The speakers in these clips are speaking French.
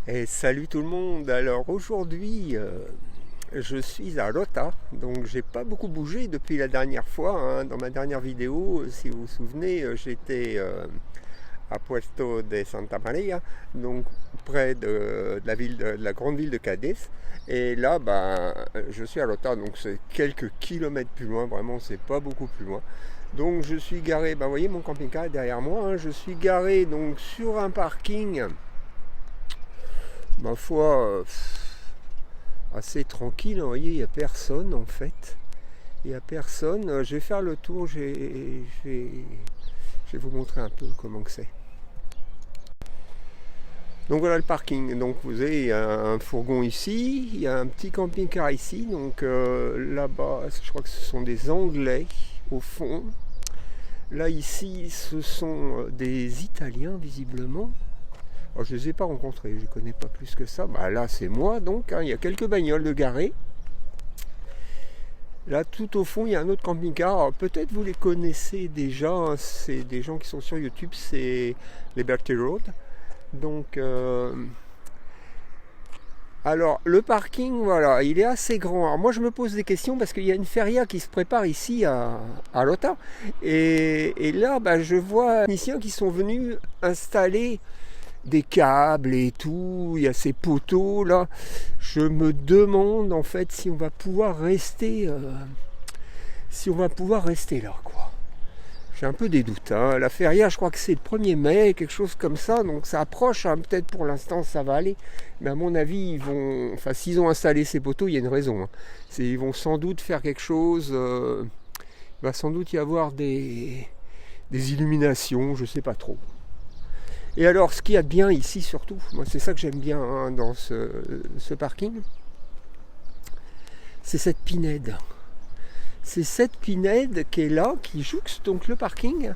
Et salut tout le monde. Alors aujourd'hui, je suis à Rota, donc j'ai pas beaucoup bougé depuis la dernière fois, hein. Dans ma dernière vidéo, si vous vous souvenez, j'étais à Puerto de Santa Maria, donc près de la ville, de la grande ville de Cadiz. Et là, je suis à Rota, donc c'est quelques kilomètres plus loin, vraiment, c'est pas beaucoup plus loin. Donc je suis garé, vous voyez mon camping-car est derrière moi, hein. Je suis garé donc sur un parking, ma foi, assez tranquille, hein. Vous voyez, il n'y a personne en fait. Il n'y a personne. Je vais faire le tour, je vais vous montrer un peu comment que c'est. Donc voilà le parking. Donc vous avez, il y a un fourgon ici, il y a un petit camping-car ici. Donc là-bas, je crois que ce sont des Anglais au fond. Là ici, ce sont des Italiens visiblement. Alors, je ne les ai pas rencontrés, je ne connais pas plus que ça. Là, c'est moi, donc, hein. Il y a quelques bagnoles de garées. Là, tout au fond, il y a un autre camping-car. Peut-être vous les connaissez déjà, hein. C'est des gens qui sont sur YouTube, c'est Liberty Road. Donc, alors, le parking, voilà, il est assez grand. Alors, moi, je me pose des questions parce qu'il y a une feria qui se prépare ici à Rota. Et là, je vois des techniciens qui sont venus installer des câbles et tout, il y a ces poteaux là. Je me demande en fait si on va pouvoir rester là, quoi. J'ai un peu des doutes, hein. La feria, je crois que c'est le 1er mai, quelque chose comme ça, donc ça approche, hein. Peut-être pour l'instant ça va aller, mais à mon avis s'ils ont installé ces poteaux, il y a une raison, hein. Ils vont sans doute faire quelque chose, il va sans doute y avoir des illuminations, je sais pas trop. Et alors, ce qu'il y a de bien ici, surtout, moi c'est ça que j'aime bien, hein, dans ce parking, c'est cette pinède. C'est cette pinède qui est là, qui jouxte donc le parking.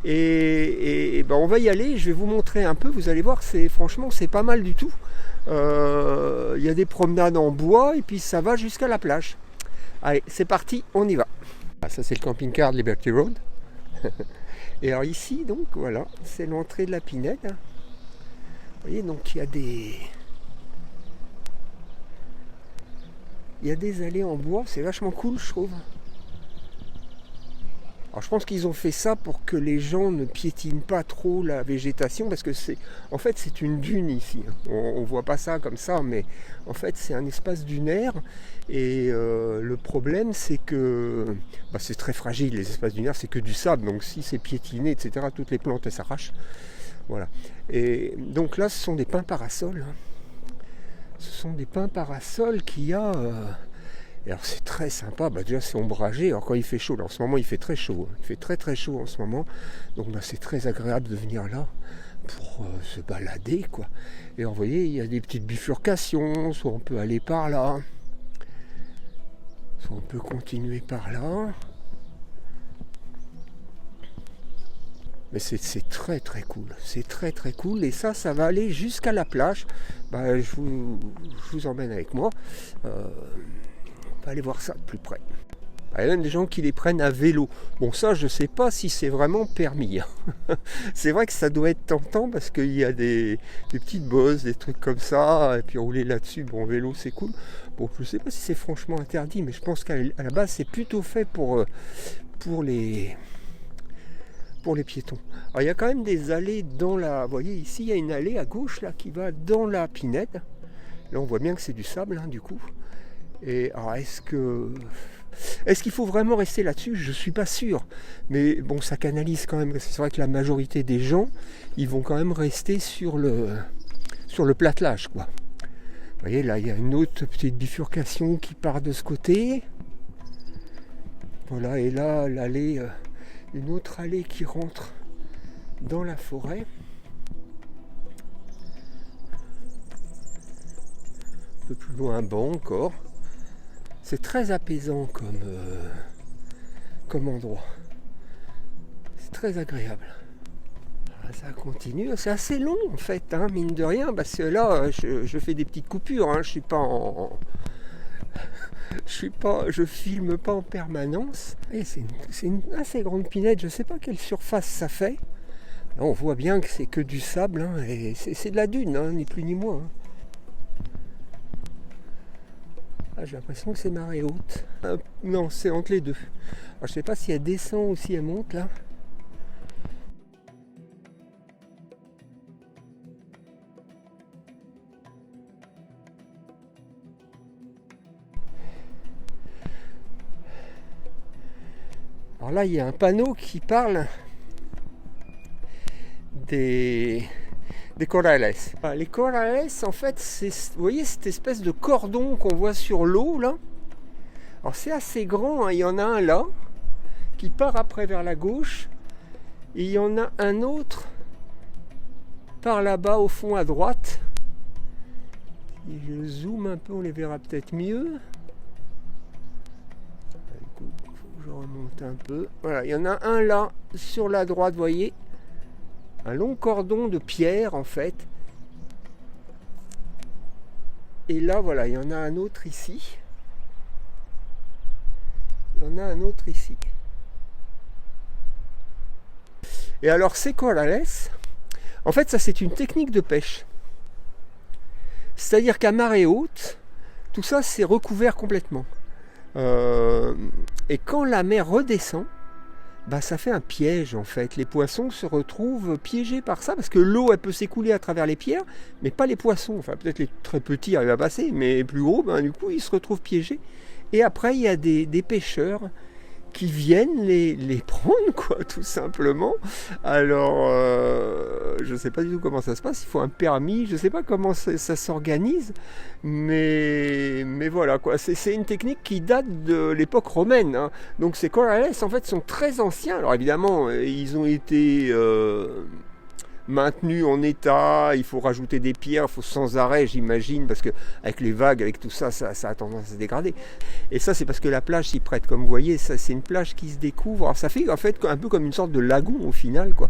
Et on va y aller, je vais vous montrer un peu, vous allez voir, franchement, c'est pas mal du tout. Il y a des promenades en bois, et puis ça va jusqu'à la plage. Allez, c'est parti, on y va. Ça, c'est le camping-car de Liberty Road. Et alors ici, donc voilà, c'est l'entrée de la pinède. Vous voyez, donc il y a des allées en bois, c'est vachement cool, je trouve. Alors je pense qu'ils ont fait ça pour que les gens ne piétinent pas trop la végétation, parce que c'est une dune ici. On voit pas ça comme ça, mais en fait c'est un espace dunaire. Et le problème c'est que c'est très fragile, les espaces dunaires, c'est que du sable, donc si c'est piétiné, etc., toutes les plantes elles s'arrachent. Voilà. Et donc là ce sont des pins parasols. Ce sont des pins parasols qu'il y a. Et alors c'est très sympa, déjà c'est ombragé, alors quand il fait chaud, là, en ce moment il fait très chaud, hein. Il fait très très chaud en ce moment, donc c'est très agréable de venir là pour se balader, quoi. Et vous voyez, il y a des petites bifurcations, soit on peut aller par là, soit on peut continuer par là. Mais c'est très très cool, c'est très très cool, et ça va aller jusqu'à la plage. Je vous emmène avec moi. On va aller voir ça de plus près. Il y a même des gens qui les prennent à vélo. Bon, ça, je ne sais pas si c'est vraiment permis, hein. C'est vrai que ça doit être tentant parce qu'il y a des petites bosses, des trucs comme ça, et puis rouler là-dessus, bon, vélo, c'est cool. Bon, je ne sais pas si c'est franchement interdit, mais je pense qu'à la base, c'est plutôt fait pour les piétons. Alors, il y a quand même des allées dans la... Vous voyez, ici, il y a une allée à gauche, là, qui va dans la pinède. Là, on voit bien que c'est du sable, hein, du coup. Et alors, est-ce qu'il faut vraiment rester là-dessus? Je ne suis pas sûr. Mais bon, ça canalise quand même. C'est vrai que la majorité des gens, ils vont quand même rester sur le platelage, quoi. Vous voyez, là, il y a une autre petite bifurcation qui part de ce côté. Voilà, et là, l'allée, une autre allée qui rentre dans la forêt. Un peu plus loin, un banc encore. C'est très apaisant comme endroit. C'est très agréable. Ça continue. C'est assez long en fait, hein, mine de rien, parce que là, je fais des petites coupures. Hein, je filme pas en permanence. Et c'est une assez grande pinède. Je sais pas quelle surface ça fait. Là, on voit bien que c'est que du sable, hein, et c'est de la dune, hein, ni plus ni moins. Hein. Ah, j'ai l'impression que c'est marée haute. Non, c'est entre les deux. Alors, je sais pas si elle descend ou si elle monte là. Alors là, il y a un panneau qui parle des corrales. Les corrales, en fait, c'est, vous voyez cette espèce de cordon qu'on voit sur l'eau là. Alors c'est assez grand, hein. Il y en a un là qui part après vers la gauche et il y en a un autre par là-bas au fond à droite. Si je zoome un peu, on les verra peut-être mieux. Il faut que je remonte un peu. Voilà, il y en a un là sur la droite, vous voyez. Un long cordon de pierre en fait. Et là voilà, il y en a un autre ici. Il y en a un autre ici. Et alors ces corrales, en fait ça c'est une technique de pêche. C'est-à-dire qu'à marée haute, tout ça c'est recouvert complètement. Et quand la mer redescend, bah, ça fait un piège en fait. Les poissons se retrouvent piégés par ça parce que l'eau elle peut s'écouler à travers les pierres, mais pas les poissons. Enfin peut-être les très petits arrivent à passer, mais les plus gros, ben, du coup ils se retrouvent piégés. Et après il y a des pêcheurs qui viennent les prendre quoi, tout simplement. Alors je sais pas du tout comment ça se passe. Il faut un permis. Je sais pas comment ça s'organise, mais voilà quoi. C'est une technique qui date de l'époque romaine, hein. Donc ces corrales en fait sont très anciens. Alors évidemment ils ont été maintenus en état, il faut rajouter des pierres, il faut sans arrêt j'imagine, parce que avec les vagues, avec tout ça, ça a tendance à se dégrader. Et ça c'est parce que la plage s'y prête, comme vous voyez, ça c'est une plage qui se découvre. Alors ça fait en fait un peu comme une sorte de lagon au final quoi.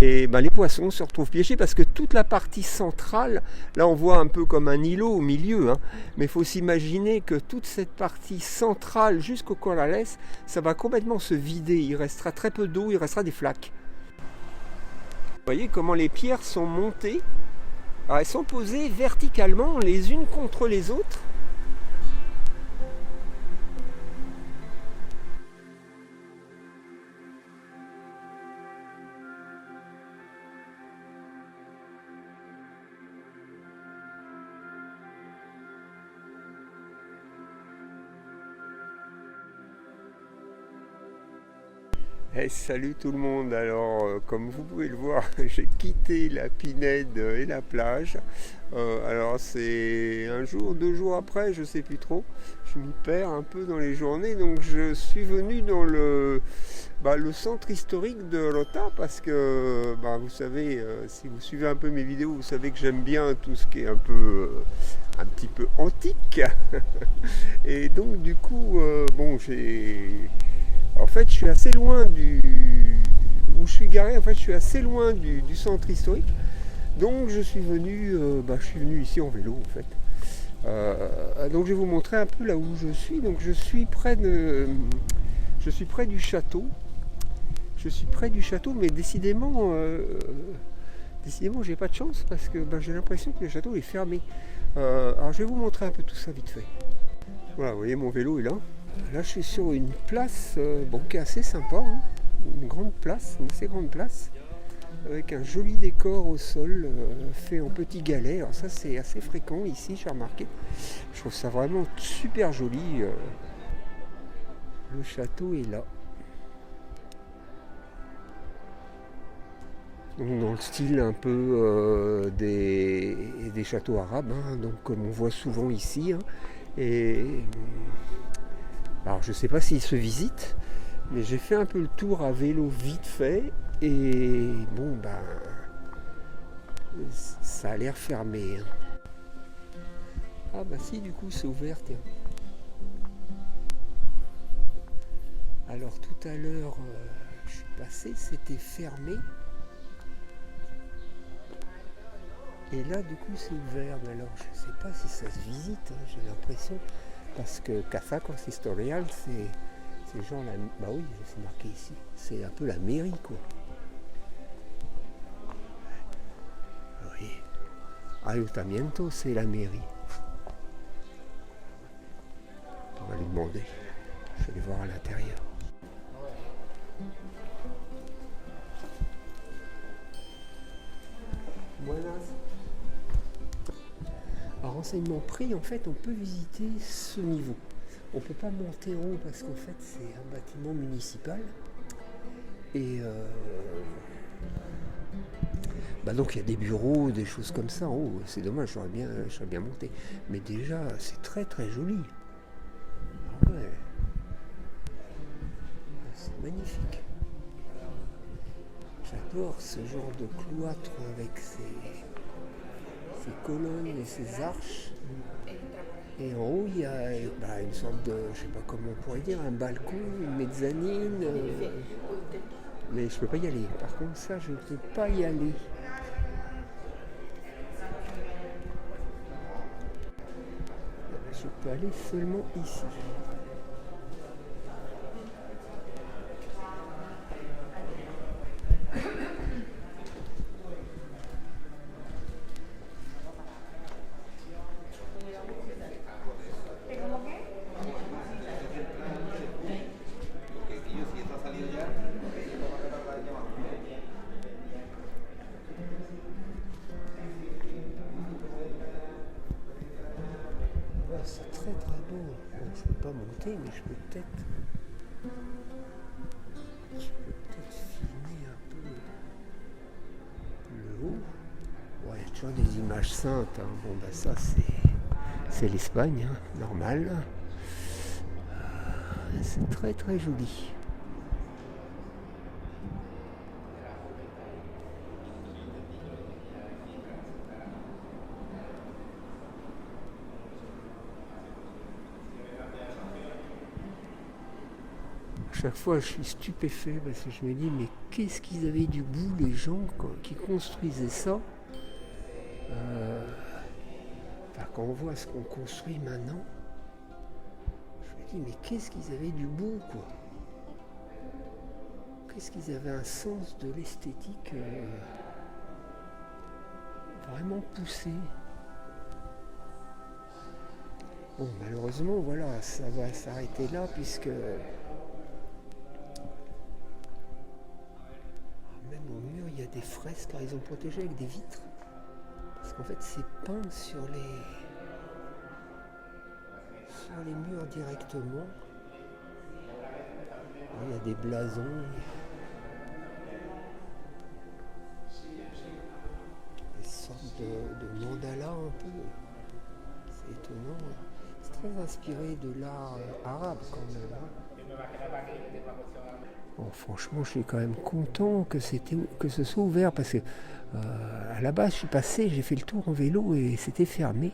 Et ben, les poissons se retrouvent piégés parce que toute la partie centrale, là on voit un peu comme un îlot au milieu, hein, mais il faut s'imaginer que toute cette partie centrale jusqu'au corrales, ça va complètement se vider, il restera très peu d'eau, il restera des flaques. Vous voyez comment les pierres sont montées. Alors elles sont posées verticalement les unes contre les autres. Hey, salut tout le monde, alors comme vous pouvez le voir, j'ai quitté la Pinède et la plage. Alors c'est un jour, 2 jours après, je sais plus trop, je m'y perds un peu dans les journées, donc je suis venu dans le centre historique de Rota parce que vous savez, si vous suivez un peu mes vidéos, vous savez que j'aime bien tout ce qui est un petit peu antique. Et donc du coup, en fait, je suis assez loin où je suis garé. En fait, je suis assez loin du centre historique. Donc, je suis venu ici en vélo, en fait. Donc, je vais vous montrer un peu là où je suis. Donc, je suis près du château. Je suis près du château, mais décidément, j'ai pas de chance parce que j'ai l'impression que le château est fermé. Alors, je vais vous montrer un peu tout ça vite fait. Voilà, vous voyez, mon vélo est là. Là, je suis sur une place qui est assez sympa, hein. Une assez grande place, avec un joli décor au sol fait en petits galets. Alors ça, c'est assez fréquent ici, j'ai remarqué. Je trouve ça vraiment super joli. Le château est là. Donc, dans le style un peu des châteaux arabes, hein, donc comme on voit souvent ici, hein. Et alors je ne sais pas s'ils se visitent, mais j'ai fait un peu le tour à vélo vite fait et ça a l'air fermé, hein. Ah si, du coup c'est ouvert, tiens. Alors tout à l'heure je suis passé, c'était fermé. Et là du coup c'est ouvert, mais alors je ne sais pas si ça se visite, hein, j'ai l'impression. Parce que Casa Consistorial, c'est genre la... Bah oui, c'est marqué ici. C'est un peu la mairie, quoi. Oui. Ayuntamiento, c'est la mairie. demander. Je vais aller voir à l'intérieur. Buenas. À renseignement pris, en fait, on peut visiter ce niveau. On ne peut pas monter en haut parce qu'en fait, c'est un bâtiment municipal. Et donc il y a des bureaux, des choses comme ça en haut. C'est dommage, j'aurais bien monté. Mais déjà, c'est très très joli. Ah ouais. C'est magnifique. J'adore ce genre de cloître avec ses colonnes et ses arches. Et en haut, il y a une sorte de, je sais pas comment on pourrait dire, un balcon, une mezzanine. Mais je peux pas y aller. Par contre, ça, je ne peux pas y aller. Je peux aller seulement ici. C'est très très beau. Bon, je ne peux pas monter, mais je peux peut-être filmer un peu le haut. Ouais, il y a toujours des images saintes. Hein. Bon, ça c'est l'Espagne, hein, normal. C'est très très joli. Chaque fois, je suis stupéfait parce que je me dis, mais qu'est-ce qu'ils avaient du goût, les gens qui construisaient ça. Quand on voit ce qu'on construit maintenant, je me dis, mais qu'est-ce qu'ils avaient du goût, quoi. Qu'est-ce qu'ils avaient un sens de l'esthétique vraiment poussé. Bon, malheureusement, voilà, ça va s'arrêter là puisque même au mur, il y a des fresques, car ils ont protégé avec des vitres. Parce qu'en fait, c'est peint sur les murs directement. Il y a des blasons. Des sortes de mandalas un peu. C'est étonnant. C'est très inspiré de l'art arabe quand même. Bon, franchement, je suis quand même content que ce soit ouvert parce que à la base, je suis passé, j'ai fait le tour en vélo et c'était fermé.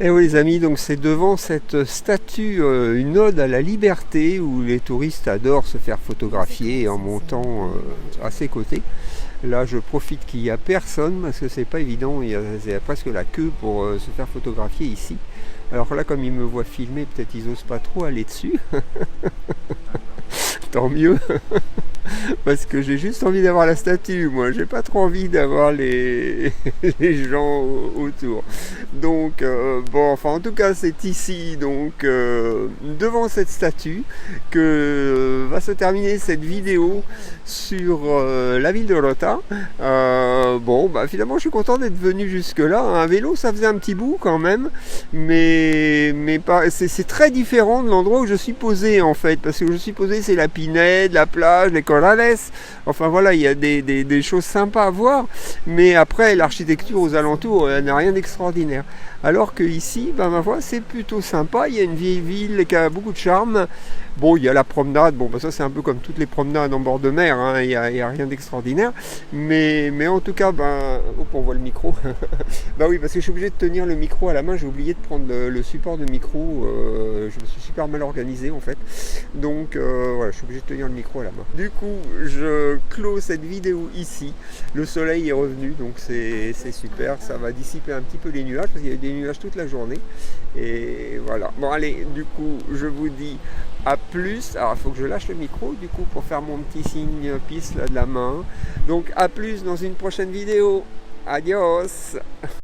Et oui les amis, donc c'est devant cette statue, une ode à la liberté, où les touristes adorent se faire photographier en montant à ses côtés. Là je profite qu'il n'y a personne parce que c'est pas évident, il y a presque la queue pour se faire photographier ici. Alors là comme ils me voient filmer, peut-être ils osent pas trop aller dessus. Tant mieux. Parce que j'ai juste envie d'avoir la statue, moi, j'ai pas trop envie d'avoir les gens autour. Donc, bon, enfin, en tout cas, c'est ici, donc, devant cette statue, que va se terminer cette vidéo sur la ville de Rota. Bon, bah, finalement, je suis content d'être venu jusque-là. Un vélo, ça faisait un petit bout quand même, mais c'est très différent de l'endroit où je suis posé, en fait, parce que où je suis posé, c'est la Pinède, la plage, les Corrales. Enfin voilà, il y a des choses sympas à voir, mais après l'architecture aux alentours n'a rien d'extraordinaire. Alors que ici, ben, ma foi, c'est plutôt sympa. Il y a une vieille ville qui a beaucoup de charme. Bon, il y a la promenade. Bon, ben, ça c'est un peu comme toutes les promenades en bord de mer. Hein. Il y a rien d'extraordinaire. Mais en tout cas, ben, on voit le micro. Ben oui, parce que je suis obligé de tenir le micro à la main. J'ai oublié de prendre le support de micro. Je me suis super mal organisé en fait. Donc voilà, je suis obligé de tenir le micro à la main. Du coup, je clôt cette vidéo ici. Le soleil est revenu, donc c'est super. Ça va dissiper un petit peu les nuages parce qu'il y a des nuages toute la journée. Et voilà. Bon allez, du coup, je vous dis à plus. Alors il faut que je lâche le micro du coup pour faire mon petit signe peace là de la main. Donc à plus dans une prochaine vidéo. Adios.